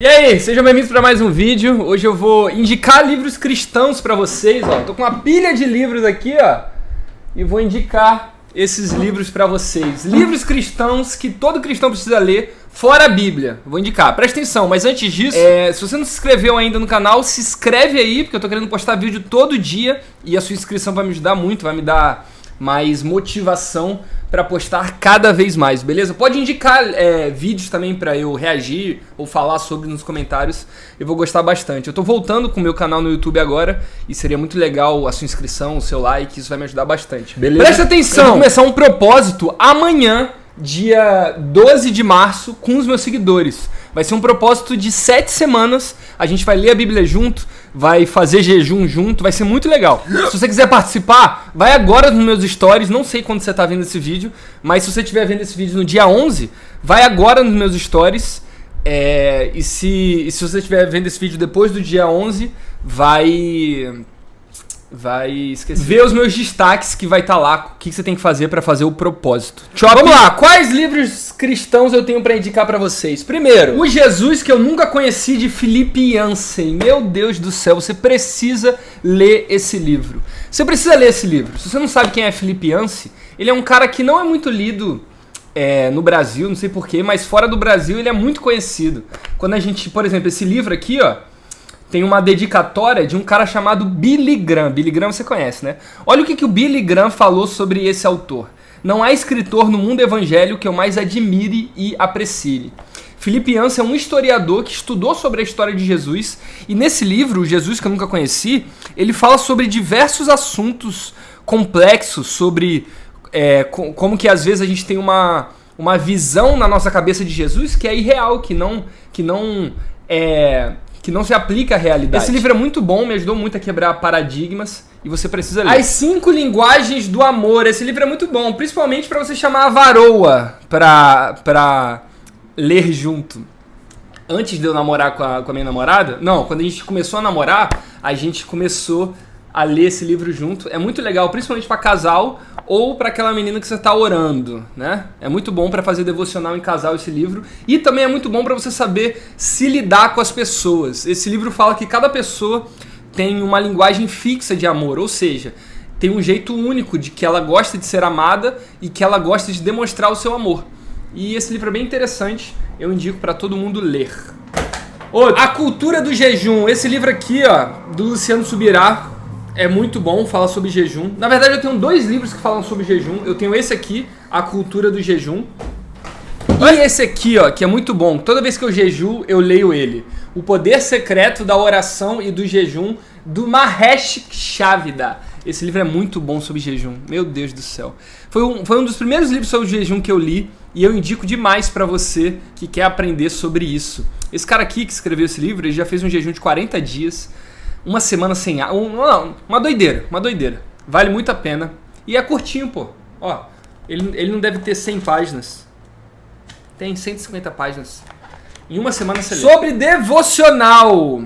E aí, sejam bem-vindos para mais um vídeo. Hoje eu vou indicar livros cristãos para vocês, ó. Tô com uma pilha de livros aqui, ó, e vou indicar esses livros para vocês. Livros cristãos que todo cristão precisa ler, fora a Bíblia. Vou indicar. Presta atenção, mas antes disso, se você não se inscreveu ainda no canal, se inscreve aí, porque eu tô querendo postar vídeo todo dia e a sua inscrição vai me ajudar muito, vai me dar mais motivação para postar cada vez mais, beleza? Pode indicar vídeos também para eu reagir ou falar sobre nos comentários, eu vou gostar bastante. Eu tô voltando com o meu canal no YouTube agora e seria muito legal a sua inscrição, o seu like, isso vai me ajudar bastante, beleza? Presta atenção, eu vou começar um propósito amanhã, dia 12 de março, com os meus seguidores. Vai ser um propósito de 7 semanas, a gente vai ler a Bíblia junto, vai fazer jejum junto, vai ser muito legal. Se você quiser participar, vai agora nos meus stories, não sei quando você está vendo esse vídeo, mas se você estiver vendo esse vídeo no dia 11, vai agora nos meus stories, e se você estiver vendo esse vídeo depois do dia 11, vai ver os meus destaques que vai estar lá, o que você tem que fazer para fazer o propósito. Vamos lá, quais livros cristãos eu tenho para indicar para vocês? Primeiro, O Jesus que eu nunca conheci, de Philip Yancey. Meu Deus do céu, você precisa ler esse livro. Você precisa ler esse livro. Se você não sabe quem é Philip Yancey, ele é um cara que não é muito lido no Brasil, não sei porquê, mas fora do Brasil ele é muito conhecido. Quando a gente, por exemplo, esse livro aqui, ó, tem uma dedicatória de um cara chamado Billy Graham. Billy Graham você conhece, né? Olha o que o Billy Graham falou sobre esse autor. Não há escritor no mundo evangélico que eu mais admire e aprecie. Philip Yancey é um historiador que estudou sobre a história de Jesus. E nesse livro, O Jesus que eu nunca conheci, ele fala sobre diversos assuntos complexos, sobre como que às vezes a gente tem uma visão na nossa cabeça de Jesus que é irreal, que não se aplica à realidade. Esse livro é muito bom, me ajudou muito a quebrar paradigmas e você precisa ler. As 5 linguagens do amor. Esse livro é muito bom, principalmente para você chamar a varoa pra ler junto. Antes de eu namorar com a minha namorada, não, quando a gente começou a namorar, a gente começou a ler esse livro junto. É muito legal, principalmente para casal ou para aquela menina que você está orando, né? É muito bom para fazer devocional em casal esse livro. E também é muito bom para você saber se lidar com as pessoas. Esse livro fala que cada pessoa tem uma linguagem fixa de amor, ou seja, tem um jeito único de que ela gosta de ser amada e que ela gosta de demonstrar o seu amor. E esse livro é bem interessante, eu indico para todo mundo ler. A Cultura do Jejum. Esse livro aqui, ó, do Luciano Subirá, é muito bom, fala sobre jejum. Na verdade, eu tenho 2 livros que falam sobre jejum. Eu tenho esse aqui, A Cultura do Jejum. E esse aqui, ó, que é muito bom. Toda vez que eu jejuo, eu leio ele. O Poder Secreto da Oração e do Jejum, do Mahesh Chavda. Esse livro é muito bom sobre jejum. Meu Deus do céu. Foi um dos primeiros livros sobre jejum que eu li. E eu indico demais pra você que quer aprender sobre isso. Esse cara aqui que escreveu esse livro, ele já fez um jejum de 40 dias. Uma semana sem água, uma doideira, vale muito a pena, e é curtinho, pô, ó, ele não deve ter 100 páginas, tem 150 páginas, em uma semana você lê. Sobre devocional,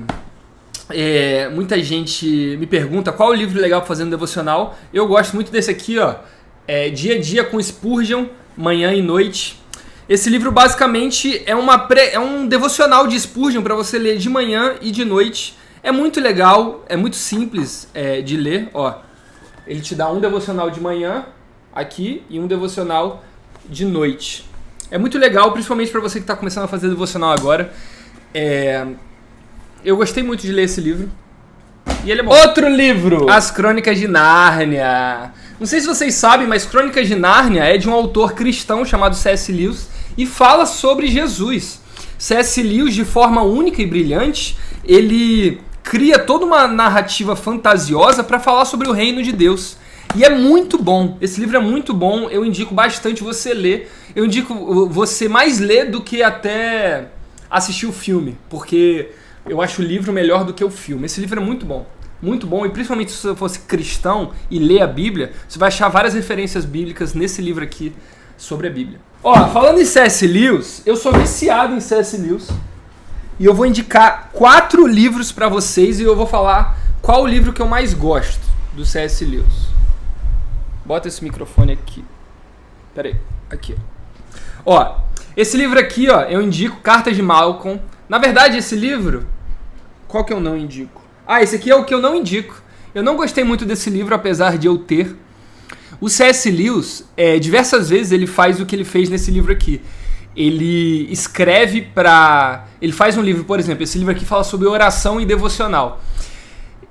muita gente me pergunta qual o livro legal pra fazer no devocional. Eu gosto muito desse aqui, ó, Dia a Dia com Spurgeon, Manhã e Noite. Esse livro basicamente é um devocional de Spurgeon para você ler de manhã e de noite. É muito legal, é muito simples de ler, ó. Ele te dá um devocional de manhã aqui e um devocional de noite. É muito legal, principalmente para você que está começando a fazer devocional agora. Eu gostei muito de ler esse livro. E ele é bom. Outro livro! As Crônicas de Nárnia. Não sei se vocês sabem, mas Crônicas de Nárnia é de um autor cristão chamado C.S. Lewis e fala sobre Jesus. C.S. Lewis, de forma única e brilhante, ele cria toda uma narrativa fantasiosa para falar sobre o reino de Deus. E é muito bom. Esse livro é muito bom. Eu indico bastante você ler. Eu indico você mais ler do que até assistir o filme, porque eu acho o livro melhor do que o filme. Esse livro é muito bom. Muito bom. E principalmente se você fosse cristão e ler a Bíblia, você vai achar várias referências bíblicas nesse livro aqui sobre a Bíblia. Ó, falando em C.S. Lewis, eu sou viciado em C.S. Lewis. E eu vou indicar 4 livros para vocês e eu vou falar qual o livro que eu mais gosto do C.S. Lewis. Bota esse microfone aqui. Pera aí, aqui. Ó, esse livro aqui, ó, eu indico Cartas de Malcolm. Na verdade, esse livro... Qual que eu não indico? Esse aqui é o que eu não indico. Eu não gostei muito desse livro, apesar de eu ter. O C.S. Lewis, diversas vezes, ele faz o que ele fez nesse livro aqui. Ele escreve para... Ele faz um livro, por exemplo, esse livro aqui fala sobre oração e devocional.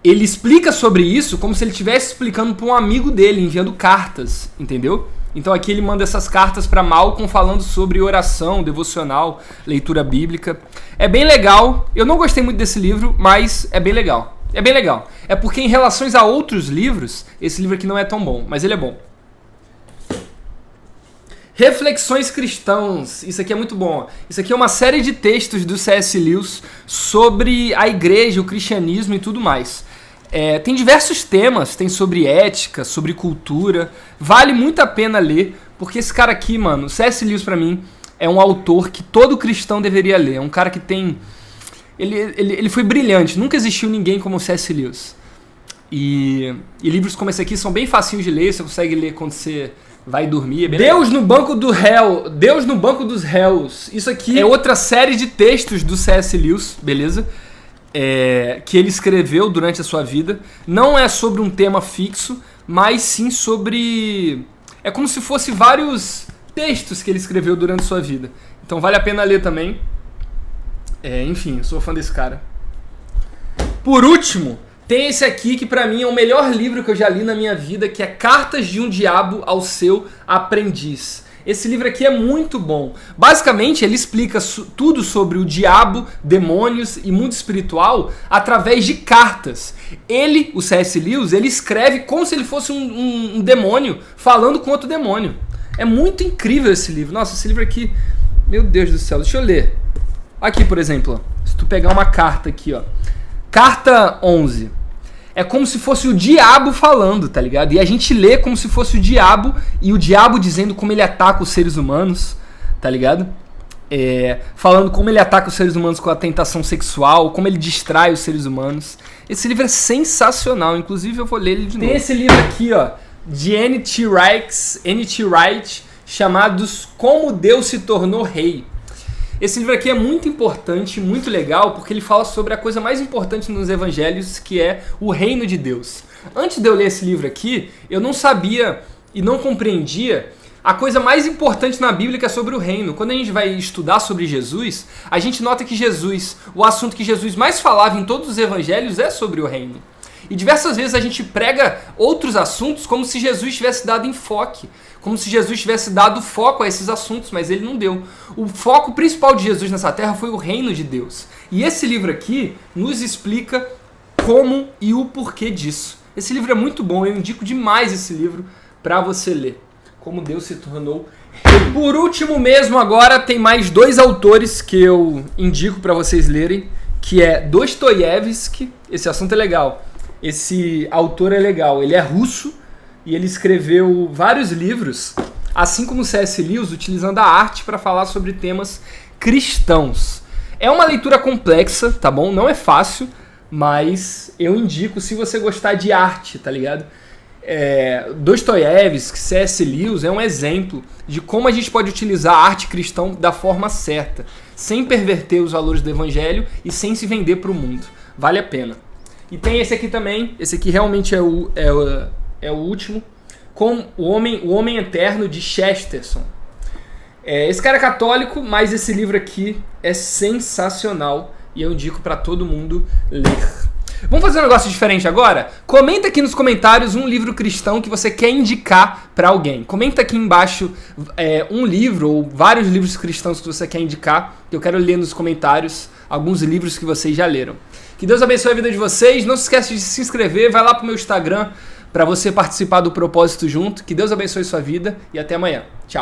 Ele explica sobre isso como se ele estivesse explicando para um amigo dele, enviando cartas, entendeu? Então aqui ele manda essas cartas para Malcolm falando sobre oração, devocional, leitura bíblica. É bem legal. Eu não gostei muito desse livro, mas é bem legal. É bem legal. É porque em relação a outros livros, esse livro aqui não é tão bom, mas ele é bom. Reflexões cristãs. Isso aqui é muito bom. Isso aqui é uma série de textos do C.S. Lewis sobre a igreja, o cristianismo e tudo mais. Tem diversos temas, tem sobre ética, sobre cultura. Vale muito a pena ler, porque esse cara aqui, mano, o C.S. Lewis pra mim é um autor que todo cristão deveria ler. É um cara que tem... Ele foi brilhante, nunca existiu ninguém como o C.S. Lewis. E livros como esse aqui são bem facinhos de ler, você consegue ler quando você vai dormir. Deus no banco do réu, Deus no banco dos réus. Isso aqui é outra série de textos do C.S. Lewis, beleza? Que ele escreveu durante a sua vida. Não é sobre um tema fixo, mas sim sobre... É como se fosse vários textos que ele escreveu durante a sua vida. Então vale a pena ler também. Enfim, eu sou fã desse cara. Por último, tem esse aqui que pra mim é o melhor livro que eu já li na minha vida, que é Cartas de um Diabo ao Seu Aprendiz. Esse livro aqui é muito bom. Basicamente, ele explica tudo sobre o diabo, demônios e mundo espiritual através de cartas. Ele, o C.S. Lewis, ele escreve como se ele fosse um demônio falando com outro demônio. É muito incrível esse livro. Nossa, esse livro aqui, meu Deus do céu, deixa eu ler. Aqui, por exemplo, se tu pegar uma carta aqui, ó. Carta 11. É como se fosse o diabo falando, tá ligado? E a gente lê como se fosse o diabo, e o diabo dizendo como ele ataca os seres humanos, tá ligado? Falando como ele ataca os seres humanos com a tentação sexual, como ele distrai os seres humanos. Esse livro é sensacional, inclusive eu vou ler ele de novo. Tem esse livro aqui, ó, de N.T. Wright, chamados Como Deus se Tornou Rei. Esse livro aqui é muito importante, muito legal, porque ele fala sobre a coisa mais importante nos evangelhos, que é o reino de Deus. Antes de eu ler esse livro aqui, eu não sabia e não compreendia a coisa mais importante na Bíblia, que é sobre o reino. Quando a gente vai estudar sobre Jesus, a gente nota que Jesus, o assunto que Jesus mais falava em todos os evangelhos é sobre o reino. E diversas vezes a gente prega outros assuntos como se Jesus tivesse dado enfoque, como se Jesus tivesse dado foco a esses assuntos, mas ele não deu. O foco principal de Jesus nessa terra foi o reino de Deus. E esse livro aqui nos explica como e o porquê disso. Esse livro é muito bom, eu indico demais esse livro para você ler. Como Deus se tornou rei. Por último mesmo, agora tem mais 2 autores que eu indico para vocês lerem, que é Dostoiévski. Esse assunto é legal. Esse autor é legal, ele é russo e ele escreveu vários livros, assim como o C.S. Lewis, utilizando a arte para falar sobre temas cristãos. É uma leitura complexa, tá bom? Não é fácil, mas eu indico se você gostar de arte, tá ligado? Dostoiévski, C.S. Lewis é um exemplo de como a gente pode utilizar a arte cristã da forma certa, sem perverter os valores do evangelho e sem se vender para o mundo. Vale a pena. E tem esse aqui também, esse aqui realmente é o último, com o Homem Eterno, de Chesterton. Esse cara é católico, mas esse livro aqui é sensacional e eu indico para todo mundo ler. Vamos fazer um negócio diferente agora? Comenta aqui nos comentários um livro cristão que você quer indicar para alguém. Comenta aqui embaixo um livro ou vários livros cristãos que você quer indicar, que eu quero ler nos comentários alguns livros que vocês já leram. Que Deus abençoe a vida de vocês. Não se esqueça de se inscrever. Vai lá pro meu Instagram para você participar do Propósito Junto. Que Deus abençoe sua vida e até amanhã. Tchau.